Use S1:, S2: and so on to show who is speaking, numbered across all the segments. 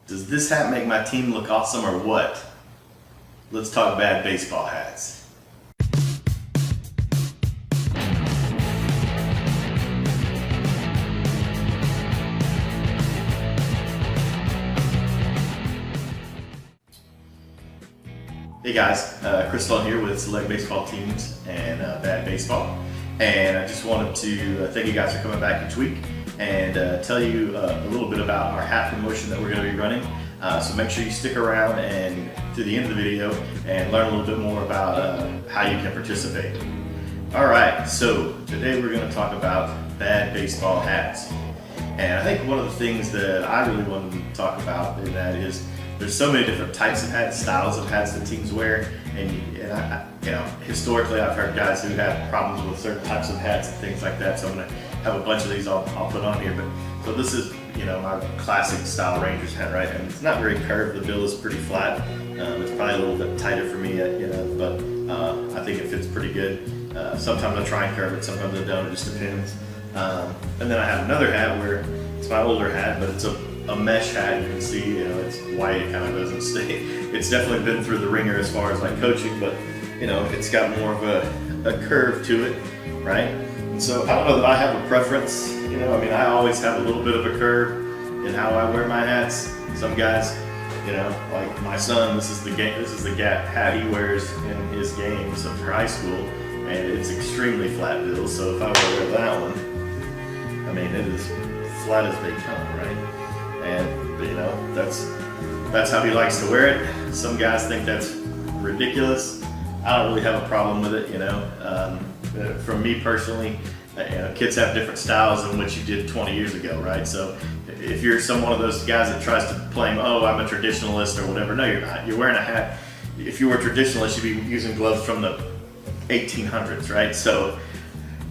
S1: Does this hat make my team look awesome or what? Let's talk bad baseball hats. Hey guys, Chris here with Select Baseball Teams and Bad Baseball. And I just wanted to thank you guys for coming back each week and tell you a little bit about our hat promotion that we're going to be running. So make sure you stick around and to the end of the video and learn a little bit more about how you can participate. Alright, so today we're going to talk about bad baseball hats. And I think one of the things that I really wanted to talk about in that is there's so many different types of hats, styles of hats that teams wear, and I, you know, historically I've heard guys who have problems with certain types of hats and things like that. So I'm going to have a bunch of these I'll put on here. But so this is, you know, my classic style Rangers hat, right? And it's not very curved. The bill is pretty flat. It's probably a little bit tighter for me, you know, but I think it fits pretty good. Sometimes I try and curve it, sometimes I don't. It just depends. And then I have another hat where it's my older hat, but it's a mesh hat. You can see, you know, it's white. It kind of doesn't stay. It's definitely been through the ringer as far as like coaching, but you know, it's got more of a curve to it, right? And so I don't know that I have a preference. You know, I mean, I always have a little bit of a curve in how I wear my hats. Some guys, you know, like my son, this is the hat he wears in his games for high school, and it's extremely flat bill. So if I were to wear that one, I mean, it is flat as they come, right? And you know, that's how he likes to wear it. Some guys think that's ridiculous. I don't really have a problem with it, you know. From me personally, you know, kids have different styles than what you did 20 years ago, right? So if you're one of those guys that tries to claim, oh, I'm a traditionalist or whatever, no, you're not. You're wearing a hat. If you were a traditionalist, you'd be using gloves from the 1800s, right? So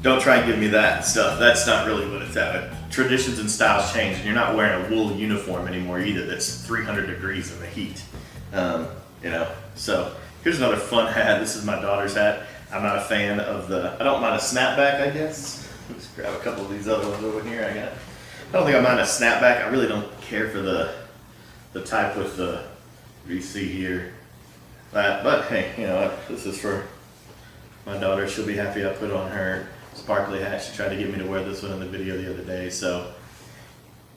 S1: don't try and give me that stuff. That's not really what it's at. Traditions and styles change, and you're not wearing a wool uniform anymore either that's 300 degrees in the heat. You know, so here's another fun hat. This is my daughter's hat. I'm not a fan of I don't mind a snapback, I guess. Let's grab a couple of these other ones over here. I don't think I mind a snapback. I really don't care for the type with the, you see here. But hey, you know what? This is for my daughter. She'll be happy I put on her sparkly hat. She tried to get me to wear this one in the video the other day, so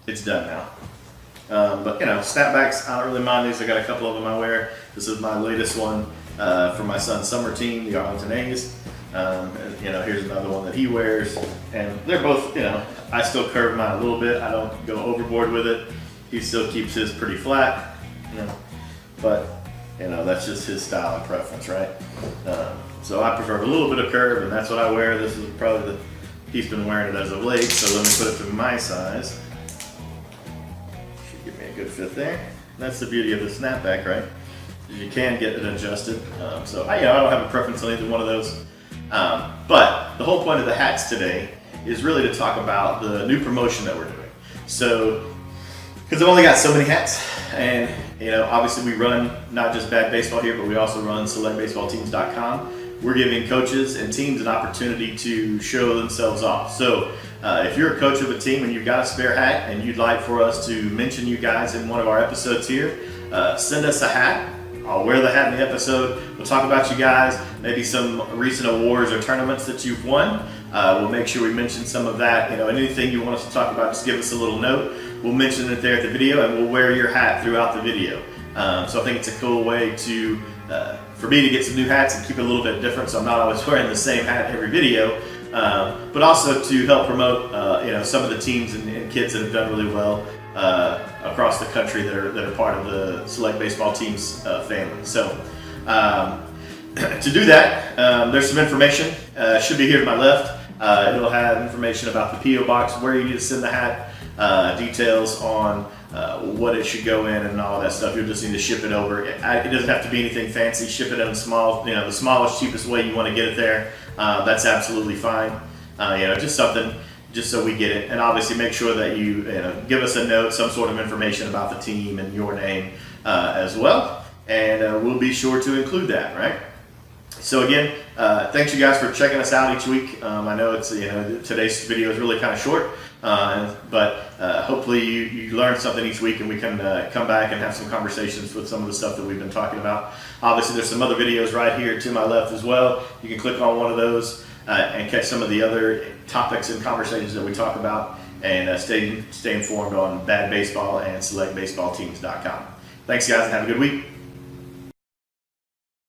S1: it's done now. But you know, snapbacks, I don't really mind these. I got a couple of them I wear. This is my latest one for my son's summer team, the Arlington A's. And, you know, here's another one that he wears, and they're both, you know, I still curve mine a little bit. I don't go overboard with it. He still keeps his pretty flat, you know, but you know, that's just his style and preference, right? So I prefer a little bit of curve, and that's what I wear. This is probably he's been wearing it as of late, so let me put it to my size. Should give me a good fit there. And that's the beauty of the snapback, right? You can get it adjusted. So I don't have a preference on either one of those. But the whole point of the hats today is really to talk about the new promotion that we're doing. So, because I've only got so many hats, and you know, obviously we run not just Bad Baseball here, but we also run SelectBaseballTeams.com. We're giving coaches and teams an opportunity to show themselves off. So if you're a coach of a team and you've got a spare hat and you'd like for us to mention you guys in one of our episodes here, send us a hat. I'll wear the hat in the episode. We'll talk about you guys, maybe some recent awards or tournaments that you've won. We'll make sure we mention some of that. You know, anything you want us to talk about, just give us a little note. We'll mention it there at the video, and we'll wear your hat throughout the video. So I think it's a cool way to for me to get some new hats and keep it a little bit different, so I'm not always wearing the same hat every video, but also to help promote you know, some of the teams and kids that have done really well across the country that are part of the Select Baseball Teams family. So to do that, there's some information. Should be here to my left. It'll have information about the P.O. box, where you need to send the hat, details on what it should go in and all that stuff. You'll just need to ship it over. It doesn't have to be anything fancy. Ship it in small, you know, the smallest, cheapest way you want to get it there. That's absolutely fine. You know, just something, just so we get it. And obviously make sure that you know, give us a note, some sort of information about the team and your name as well. And we'll be sure to include that, right? So again, thanks you guys for checking us out each week. I know it's, you know, today's video is really kind of short, But hopefully you learn something each week, and we can come back and have some conversations with some of the stuff that we've been talking about. Obviously, there's some other videos right here to my left as well. You can click on one of those and catch some of the other topics and conversations that we talk about, and stay informed on Bad Baseball and SelectBaseballTeams.com. Thanks, guys, and have a good week.